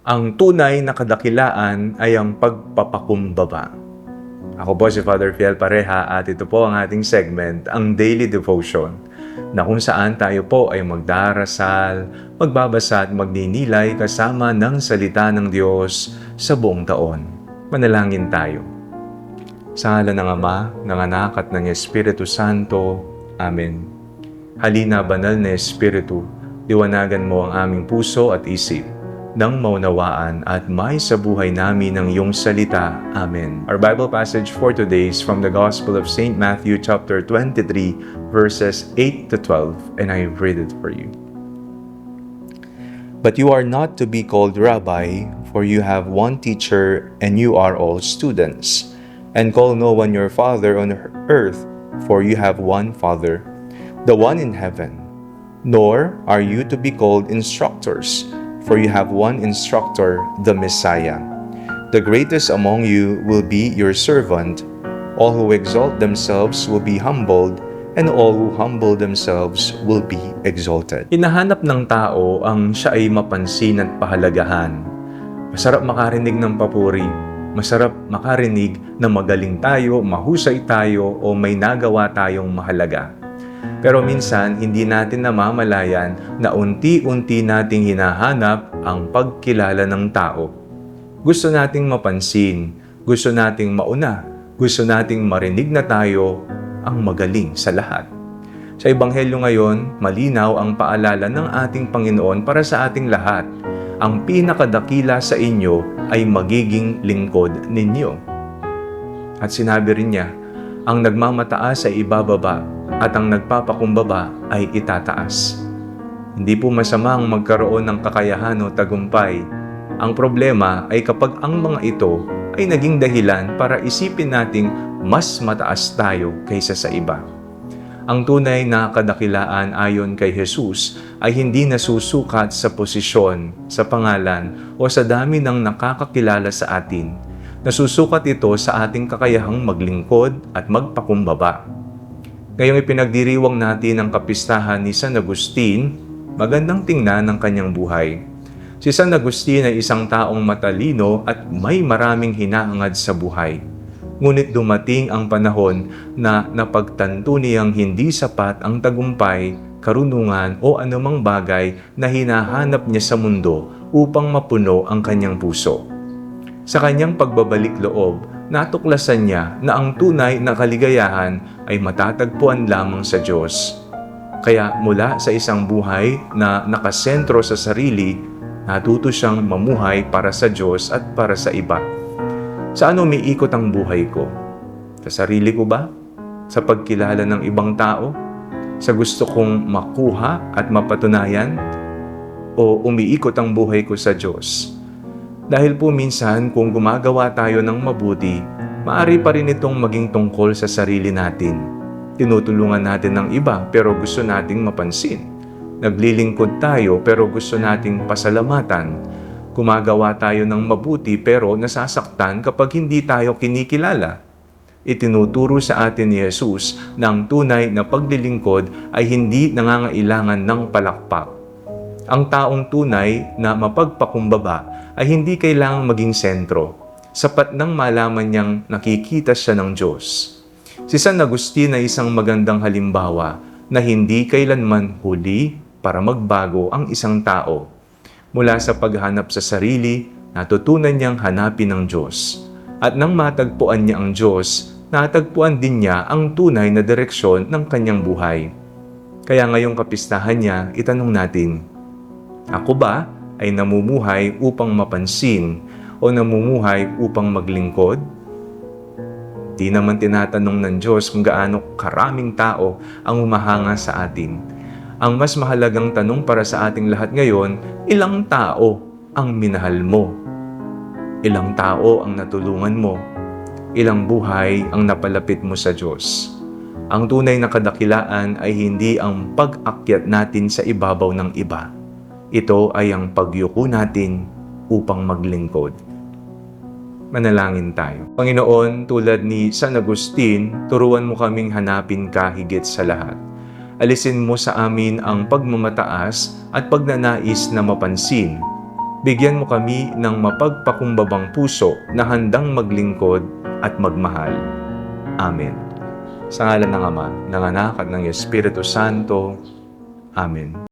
Ang tunay na kadakilaan ay ang pagpapakumbaba. Ako po si Father Fiel Pareha at ito po ang ating segment, ang Daily Devotion, na kung saan tayo po ay magdarasal, magbabasa at magninilay kasama ng salita ng Diyos sa buong taon. Manalangin tayo. Sa ngalan ng Ama, ng Anak at ng Espiritu Santo. Amen. Halina, banal na Espiritu, liwanagan mo ang aming puso at isip, nang maunawaan at may sa buhay namin ng iyong salita. Amen. Our Bible passage for today is from the Gospel of St. Matthew chapter 23, verses 8 to 12, and I read it for you. But you are not to be called Rabbi, for you have one teacher, and you are all students. And call no one your father on earth, for you have one Father, the one in heaven. Nor are you to be called instructors, for you have one instructor, the Messiah. The greatest among you will be your servant. All who exalt themselves will be humbled, and all who humble themselves will be exalted. Hinahanap ng tao ang siya ay mapansin at pahalagahan. Masarap makarinig ng papuri. Masarap makarinig na magaling tayo, mahusay tayo, o may nagawa tayong mahalaga. Pero minsan, hindi natin namamalayan na unti-unti nating hinahanap ang pagkilala ng tao. Gusto nating mapansin, gusto nating mauna, gusto nating marinig na tayo ang magaling sa lahat. Sa Ebanghelyo ngayon, malinaw ang paalala ng ating Panginoon para sa ating lahat. Ang pinakadakila sa inyo ay magiging lingkod ninyo. At sinabi rin niya, ang nagmamataas ay ibababa, at ang nagpapakumbaba ay itataas. Hindi po masamang magkaroon ng kakayahan o tagumpay. Ang problema ay kapag ang mga ito ay naging dahilan para isipin nating mas mataas tayo kaysa sa iba. Ang tunay na kadakilaan ayon kay Jesus ay hindi nasusukat sa posisyon, sa pangalan o sa dami ng nakakakilala sa atin. Nasusukat ito sa ating kakayahang maglingkod at magpakumbaba. Ngayong ipinagdiriwang natin ang kapistahan ni San Agustin, magandang tingnan ang kanyang buhay. Si San Agustin ay isang taong matalino at may maraming hinahangad sa buhay. Ngunit dumating ang panahon na napagtanto niyang hindi sapat ang tagumpay, karunungan o anumang bagay na hinahanap niya sa mundo upang mapuno ang kanyang puso. Sa kanyang pagbabalik loob, natuklasan niya na ang tunay na kaligayahan ay matatagpuan lamang sa Diyos. Kaya mula sa isang buhay na nakasentro sa sarili, natuto siyang mamuhay para sa Diyos at para sa iba. Saan umiikot ang buhay ko? Sa sarili ko ba? Sa pagkilala ng ibang tao? Sa gusto kong makuha at mapatunayan? O umiikot ang buhay ko sa Diyos? Dahil po minsan kung gumagawa tayo ng mabuti, maaari pa rin itong maging tungkol sa sarili natin. Tinutulungan natin ng iba pero gusto nating mapansin. Naglilingkod tayo pero gusto nating pasalamatan. Gumagawa tayo ng mabuti pero nasasaktan kapag hindi tayo kinikilala. Itinuturo sa atin ni Jesus na ang tunay na paglilingkod ay hindi nangangailangan ng palakpak. Ang taong tunay na mapagpakumbaba ay hindi kailangang maging sentro. Sapat nang malaman niyang nakikita siya ng Diyos. Si San Agustin ay isang magandang halimbawa na hindi kailanman huli para magbago ang isang tao. Mula sa paghanap sa sarili, natutunan niyang hanapin ang Diyos. At nang matagpuan niya ang Diyos, natagpuan din niya ang tunay na direksyon ng kanyang buhay. Kaya ngayong kapistahan niya, itanong natin, ako ba ay namumuhay upang mapansin o namumuhay upang maglingkod? Di naman tinatanong ng Diyos kung gaano karaming tao ang humahanga sa atin. Ang mas mahalagang tanong para sa ating lahat ngayon, ilang tao ang minahal mo? Ilang tao ang natulungan mo? Ilang buhay ang napalapit mo sa Diyos? Ang tunay na kadakilaan ay hindi ang pag-akyat natin sa ibabaw ng iba. Ito ay ang pagyuko natin upang maglingkod. Manalangin tayo. Panginoon, tulad ni San Agustin, turuan mo kaming hanapin ka higit sa lahat. Alisin mo sa amin ang pagmamataas at pagnanais na mapansin. Bigyan mo kami ng mapagpakumbabang puso na handang maglingkod at magmahal. Amen. Sa ngalan ng Ama, ng Anak at ng Espiritu Santo. Amen.